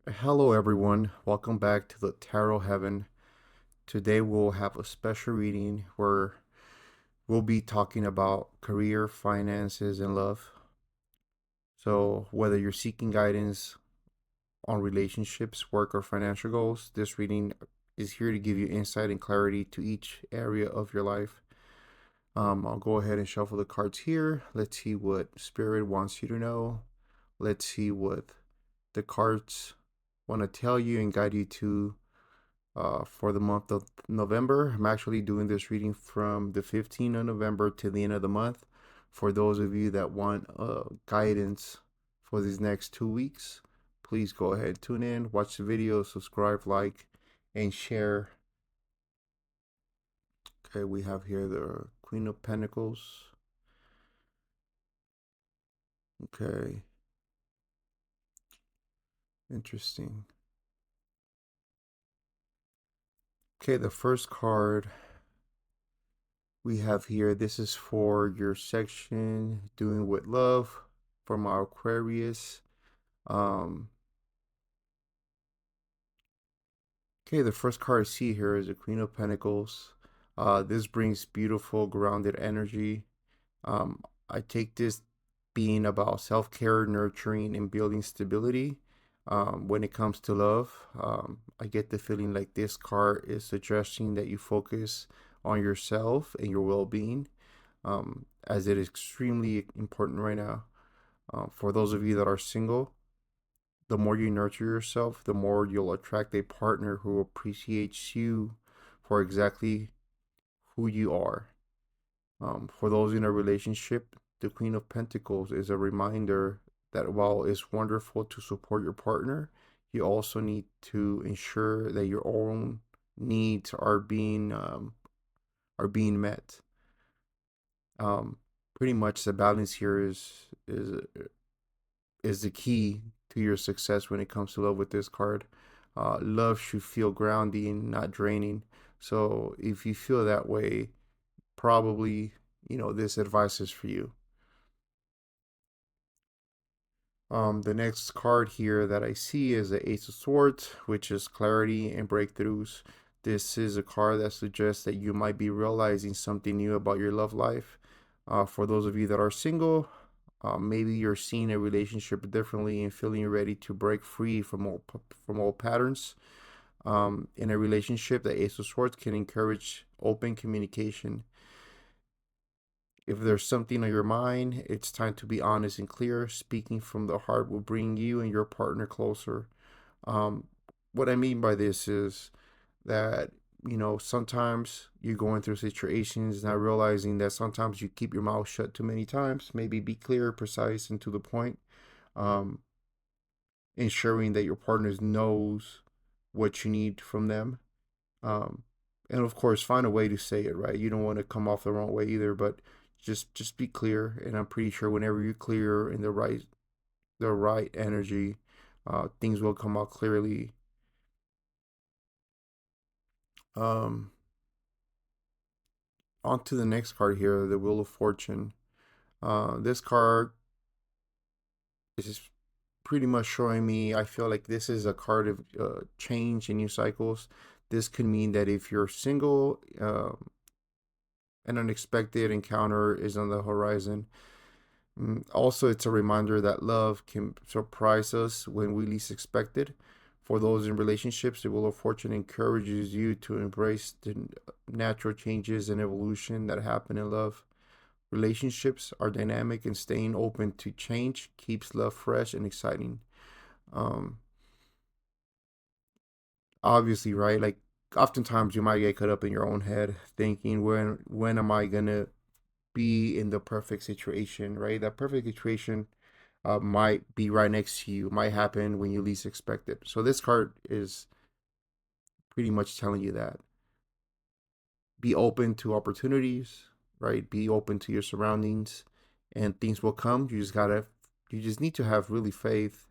Hello, everyone. Welcome back to the Tarot Heaven. Today, we'll have a special reading where we'll be talking about career, finances, and love. So, whether you're seeking guidance on relationships, work, or financial goals, this reading is here to give you insight and clarity to each area of your life. I'll go ahead and shuffle the cards here. Let's see what Spirit wants you to know. Let's see what the cards want to tell you and guide you to for the month of November. I'm actually doing this reading from the 15th of November to the end of the month. For those of you that want guidance for these next 2 weeks, please go ahead, tune in, watch the video, subscribe, like, and share. Okay, we have here the Queen of Pentacles. Okay, interesting. Okay, the first card we have here, this is for your section, Doing with Love, from our Aquarius. Um, okay, the first card I see here is the Queen of Pentacles. This brings beautiful, grounded energy. Um, I take this being about self care, nurturing, and building stability. When it comes to love, I get the feeling like this card is suggesting that you focus on yourself and your well being, as it is extremely important right now. For those of you that are single, the more you nurture yourself, the more you'll attract a partner who appreciates you for exactly who you are. For those in a relationship, the Queen of Pentacles is a reminder that while it's wonderful to support your partner, you also need to ensure that your own needs are being met. Um, Pretty much the balance here is the key to your success when it comes to love with this card. Love should feel grounding, not draining. So if you feel that way, probably, this advice is for you. The next card here that I see is the Ace of Swords, which is clarity and breakthroughs. This is a card that suggests that you might be realizing something new about your love life. For those of you that are single, maybe you're seeing a relationship differently and feeling ready to break free from old patterns. In a relationship, the Ace of Swords can encourage open communication. If there's something on your mind, it's time to be honest and clear. Speaking from the heart will bring you and your partner closer. Um, what I mean by this is that, sometimes you're going through situations not realizing that sometimes you keep your mouth shut too many times. Maybe be clear, precise, and to the point. Um, Ensuring that your partner knows what you need from them. Um, and of course, find a way to say it right. You don't want to come off the wrong way either, but just be clear. And I'm pretty sure whenever you're clear in the right energy, things will come out clearly. Um, On to the next card here, the Wheel of Fortune. This card is pretty much showing me. I feel like this is a card of change and new cycles. This could mean that if you're single, an unexpected encounter is on the horizon. Also, it's a reminder that love can surprise us when we least expect it. For those in relationships, the Wheel of Fortune encourages you to embrace the natural changes and evolution that happen in love. Relationships are dynamic, and staying open to change keeps love fresh and exciting. Um, Obviously, right? Like, oftentimes you might get caught up in your own head, thinking, when am I gonna be in the perfect situation, right? That perfect situation might be right next to you, might happen when you least expect it. So this card is pretty much telling you that. Be open to opportunities, right? Be open to your surroundings, and things will come. You just need to have really faith,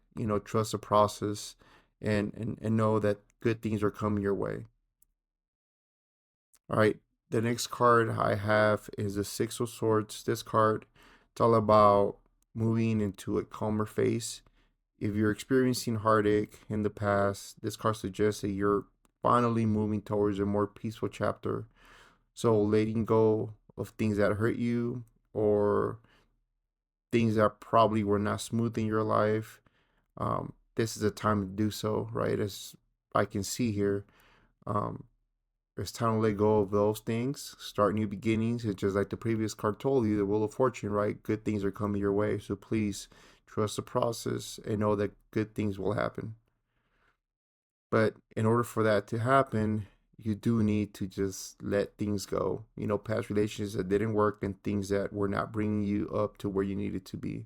trust the process, and know that good things are coming your way. All right. The next card I have is the Six of Swords. This card, it's all about moving into a calmer phase. If you're experiencing heartache in the past, this card suggests that you're finally moving towards a more peaceful chapter. So letting go of things that hurt you or things that probably were not smooth in your life, this is the time to do so, right? As I can see here, um, it's time to let go of those things, start new beginnings. It's just like the previous card told you, the Wheel of Fortune, right? Good things are coming your way. So please trust the process and know that good things will happen. But in order for that to happen, you do need to just let things go. Past relationships that didn't work and things that were not bringing you up to where you needed to be.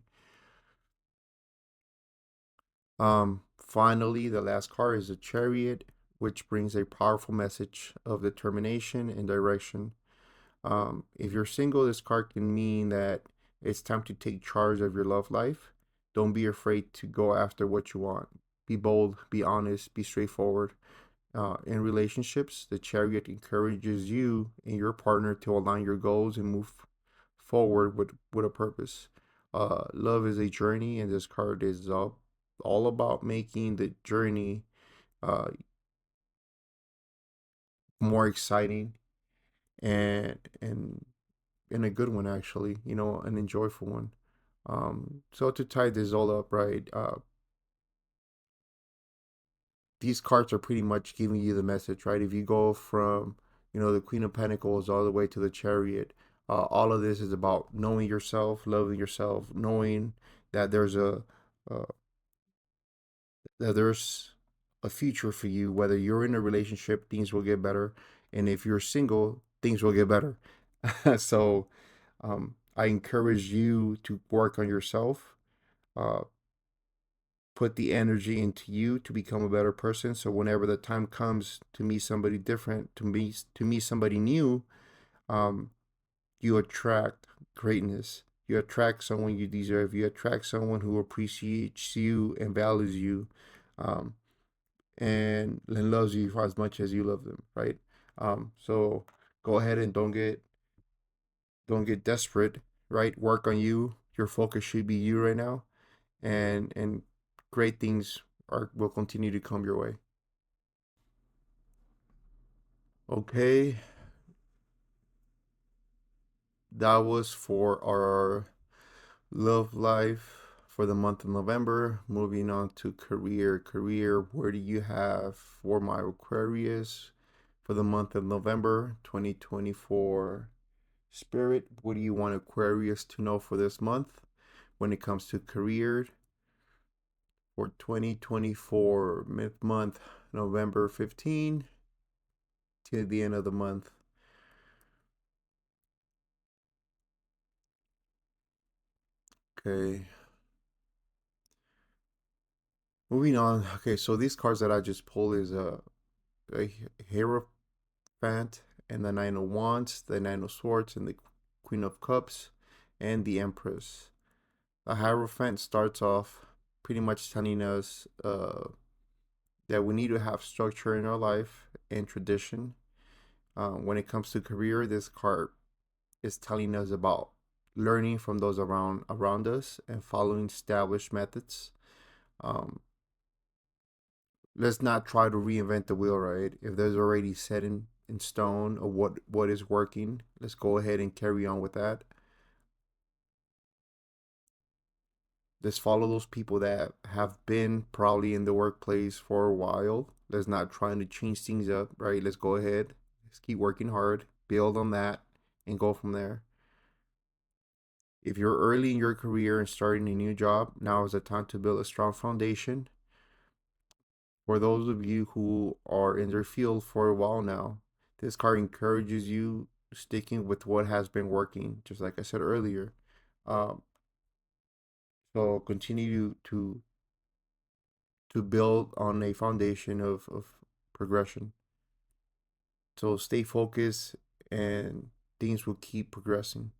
Finally, the last card is the Chariot, which brings a powerful message of determination and direction. If you're single, this card can mean that it's time to take charge of your love life. Don't be afraid to go after what you want. Be bold, be honest, be straightforward. In relationships, the Chariot encourages you and your partner to align your goals and move forward with a purpose. Love is a journey, and this card is all about making the journey uh, more exciting and and a good one, actually. An enjoyable one. So to tie this all up, right? These cards are pretty much giving you the message, right? If you go from, the Queen of Pentacles all the way to the Chariot, all of this is about knowing yourself, loving yourself, knowing that uh, there's a future for you. Whether you're in a relationship, things will get better, and if you're single, things will get better. So, I encourage you to work on yourself. Uh, put the energy into you to become a better person. So whenever the time comes to meet somebody different, to meet somebody new, um, you attract greatness. You attract someone you deserve. You attract someone who appreciates you and values you, um, and loves you as much as you love them. Right. So go ahead and don't get desperate. Right. Work on you. Your focus should be you right now, and great things will continue to come your way. Okay, that was for our love life for the month of November. Moving on to career. Career, where do you have for my Aquarius for the month of November 2024? Spirit, what do you want Aquarius to know for this month when it comes to career for 2024 mid-month, November 15 to the end of the month? Okay, moving on. Okay, so these cards that I just pulled is a Hierophant and the Nine of Wands, the Nine of Swords, and the Queen of Cups, and the Empress. The Hierophant starts off pretty much telling us that we need to have structure in our life and tradition. When it comes to career, this card is telling us about learning from those around us and following established methods. Um, let's not try to reinvent the wheel, right? If there's already set in stone of what is working, let's go ahead and carry on with that. Let's follow those people that have been probably in the workplace for a while. Let's not trying to change things up, right? Let's go ahead. Let's keep working hard, build on that, and go from there. If you're early in your career and starting a new job, now is the time to build a strong foundation. For those of you who are in their field for a while now, this card encourages you sticking with what has been working, just like I said earlier. Um, so continue to build on a foundation of progression. So stay focused and things will keep progressing.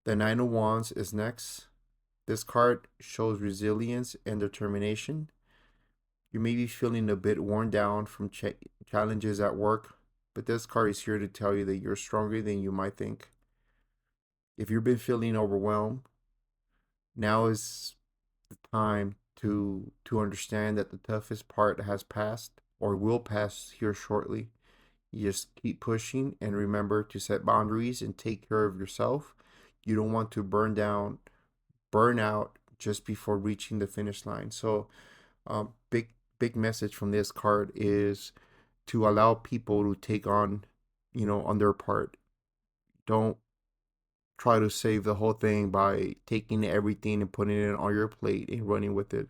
The Nine of Wands is next. This card shows resilience and determination. You may be feeling a bit worn down from challenges at work, but this card is here to tell you that you're stronger than you might think. If you've been feeling overwhelmed, now is the time to understand that the toughest part has passed or will pass here shortly. You just keep pushing and remember to set boundaries and take care of yourself. You don't want to burn out just before reaching the finish line. So, big message from this card is to allow people to take on, on their part. Don't try to save the whole thing by taking everything and putting it on your plate and running with it.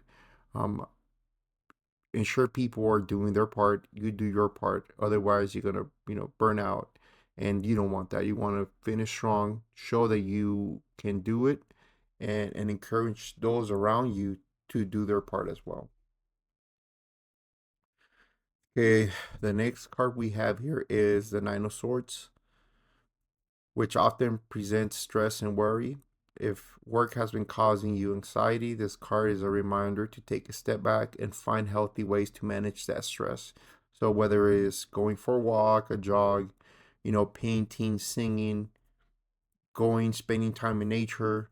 Um, ensure people are doing their part. You do your part. Otherwise, you're gonna, burn out, and you don't want that. You want to finish strong, show that you can do it, and encourage those around you to do their part as well. Okay, the next card we have here is the Nine of Swords, which often presents stress and worry. If work has been causing you anxiety, this card is a reminder to take a step back and find healthy ways to manage that stress. So, whether it's going for a walk, a jog, painting, singing, spending time in nature,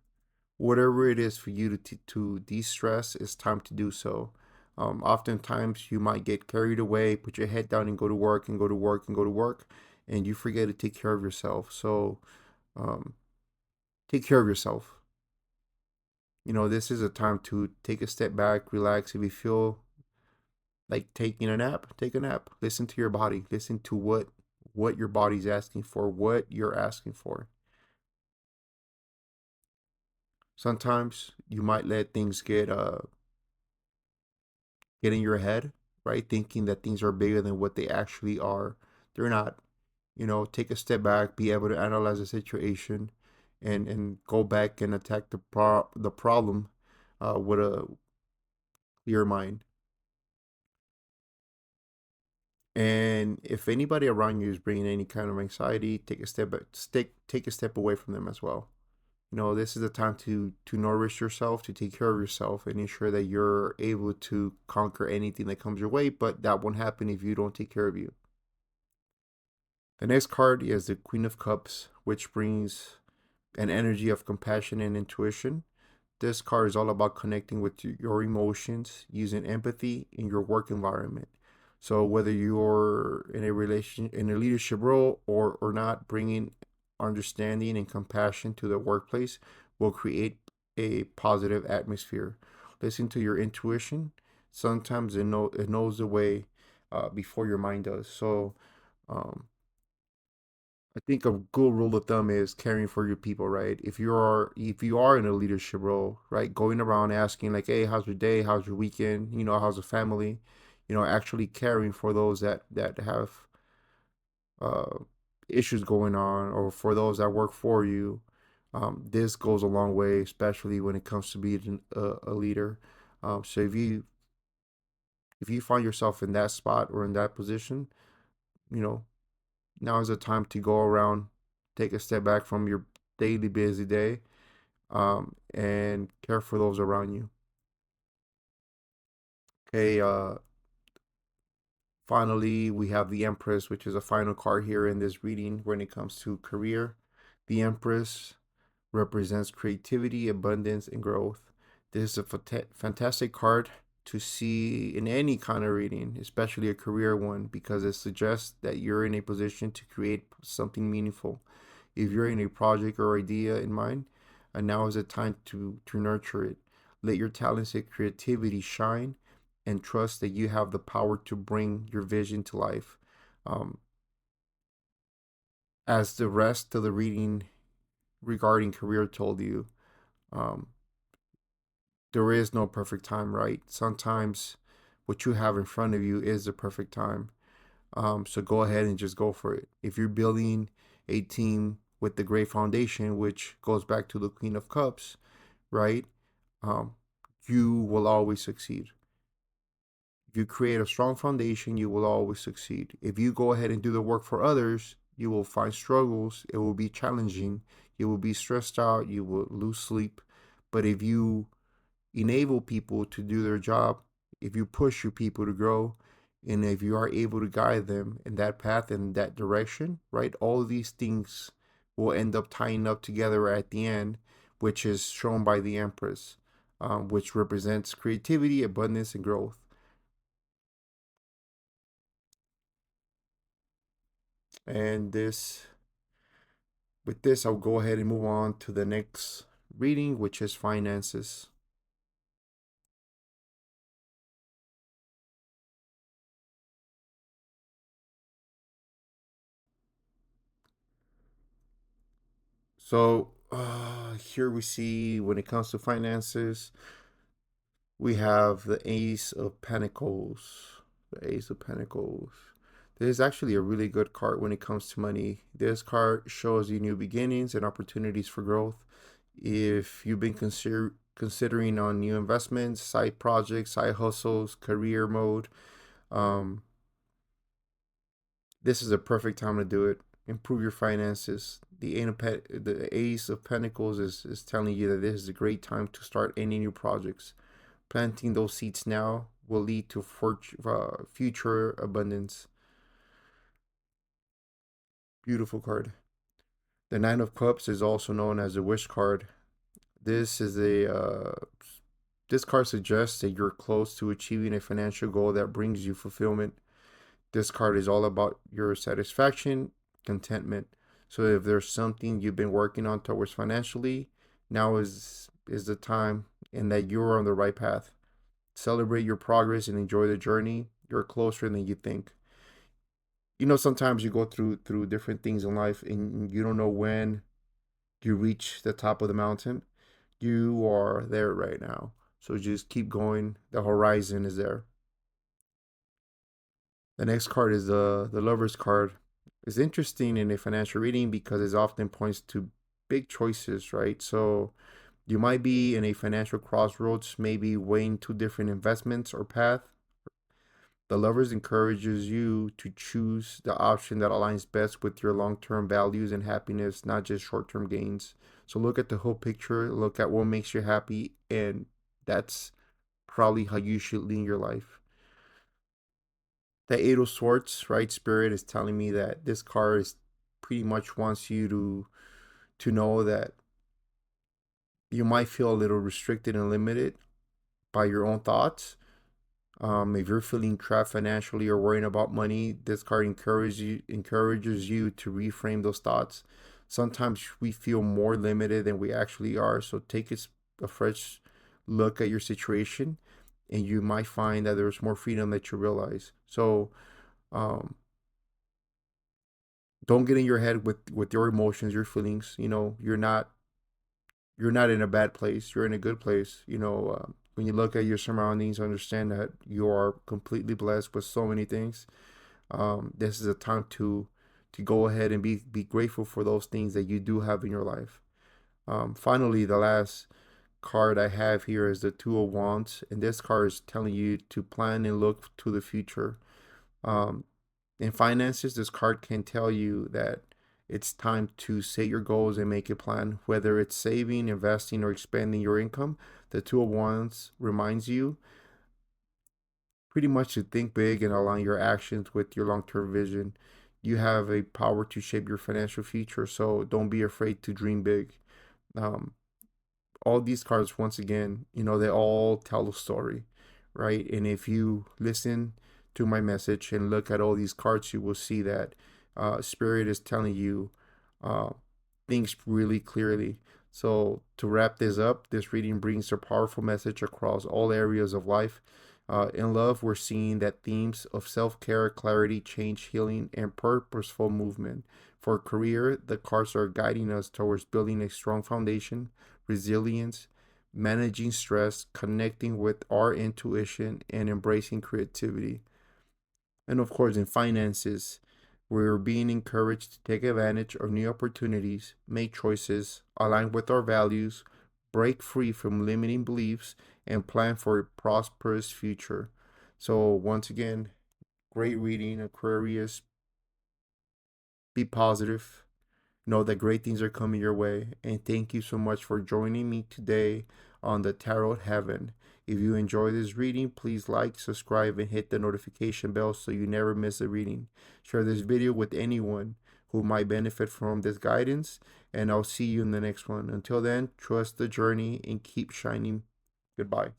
whatever it is for you to de-stress, it's time to do so. Oftentimes you might get carried away, put your head down and go to work and go to work and go to work, and you forget to take care of yourself. So um, take care of yourself. This is a time to take a step back, relax. If you feel like taking a nap, take a nap. Listen to your body. Listen to what your body's asking for, what you're asking for. Sometimes you might let things get in your head, right? Thinking that things are bigger than what they actually are. They're not. Take a step back, be able to analyze the situation, and go back and attack the problem with a clear mind. And if anybody around you is bringing any kind of anxiety, take a step back, take a step away from them as well. This is the time to nourish yourself, to take care of yourself, and ensure that you're able to conquer anything that comes your way. But that won't happen if you don't take care of you. The next card is the Queen of Cups, which brings an energy of compassion and intuition. This card is all about connecting with your emotions, using empathy in your work environment. So whether you're in a leadership role or not, bringing understanding and compassion to the workplace will create a positive atmosphere. Listen to your intuition. Sometimes it knows the way before your mind does. So um, I think a good rule of thumb is caring for your people, right? If you are in a leadership role, right, going around asking like, "Hey, how's your day? How's your weekend? How's the family?" Actually caring for those that have uh, issues going on, or for those that work for you. This goes a long way, especially when it comes to being a leader. So if you find yourself in that spot or in that position, you know, now is the time to go around, take a step back from your daily busy day, and care for those around you. Okay, finally, we have the Empress, which is a final card here in this reading when it comes to career. The Empress represents creativity, abundance, and growth. This is a fantastic card to see in any kind of reading, especially a career one, because it suggests that you're in a position to create something meaningful. If you're in a project or idea in mind, and now is the time to nurture it. Let your talents and creativity shine, and trust that you have the power to bring your vision to life. Um, as the rest of the reading regarding career told you, um, there is no perfect time, right? Sometimes what you have in front of you is the perfect time. So go ahead and just go for it. If you're building a team with the great foundation, which goes back to the Queen of Cups, right? Um, you will always succeed. If you create a strong foundation, you will always succeed. If you go ahead and do the work for others, you will find struggles. It will be challenging. You will be stressed out. You will lose sleep. But if you enable people to do their job, if you push your people to grow, and if you are able to guide them in that path and that direction, right? All of these things will end up tying up together at the end, which is shown by the Empress. which represents creativity, abundance, and growth. And with this, I'll go ahead and move on to the next reading, which is finances. So here we see when it comes to finances, we have the Ace of Pentacles. The Ace of Pentacles. This is actually a really good card when it comes to money. This card shows you new beginnings and opportunities for growth. If you've been considering on new investments, side projects, side hustles, career mode, um, this is a perfect time to do it. Improve your finances. The Ace of Pentacles is telling you that this is a great time to start any new projects. Planting those seeds now will lead to future abundance. Beautiful card. The Nine of Cups is also known as the Wish card. This is a this card suggests that you're close to achieving a financial goal that brings you fulfillment. This card is all about your satisfaction, contentment. So if there's something you've been working on towards financially, now is the time and that you're on the right path. Celebrate your progress and enjoy the journey. You're closer than you think. Sometimes you go through different things in life and you don't know when you reach the top of the mountain. You are there right now. So just keep going. The horizon is there. The next card is the Lover's card. It's interesting in a financial reading because it often points to big choices, right? So you might be in a financial crossroads, maybe weighing two different investments or path. The Lovers encourages you to choose the option that aligns best with your long-term values and happiness, not just short-term gains. So look at the whole picture, look at what makes you happy, and that's probably how you should lead your life. The Eight of Swords, right? Spirit is telling me that this card is pretty much wants you to know that you might feel a little restricted and limited by your own thoughts. If you're feeling trapped financially or worrying about money, this card encourages you to reframe those thoughts. Sometimes we feel more limited than we actually are, so take a fresh look at your situation, and you might find that there's more freedom that you realize. So um, don't get in your head with your emotions, your feelings. You're not in a bad place. You're in a good place. When you look at your surroundings, understand that you are completely blessed with so many things. This is a time to go ahead and be grateful for those things that you do have in your life. Finally, the last card I have here is the Two of Wands, and this card is telling you to plan and look to the future. Um, in finances, this card can tell you that it's time to set your goals and make a plan, whether it's saving, investing, or expanding your income. The Two of Wands reminds you pretty much to think big and align your actions with your long term vision. You have a power to shape your financial future, so don't be afraid to dream big. Um, all these cards, once again, they all tell a story, right? And if you listen to my message and look at all these cards, you will see that Spirit is telling you uh, things really clearly. So, to wrap this up, this reading brings a powerful message across all areas of life. In love, we're seeing that themes of self care, clarity, change, healing, and purposeful movement. For career, the cards are guiding us towards building a strong foundation, resilience, managing stress, connecting with our intuition, and embracing creativity. And of course, in finances, we're being encouraged to take advantage of new opportunities, make choices, align with our values, break free from limiting beliefs, and plan for a prosperous future. So, once again, great reading, Aquarius. Be positive. Know that great things are coming your way. And thank you so much for joining me today on the Tarot Heaven. If you enjoy this reading, please like, subscribe, and hit the notification bell so you never miss a reading. Share this video with anyone who might benefit from this guidance, and I'll see you in the next one. Until then, trust the journey and keep shining Goodbye.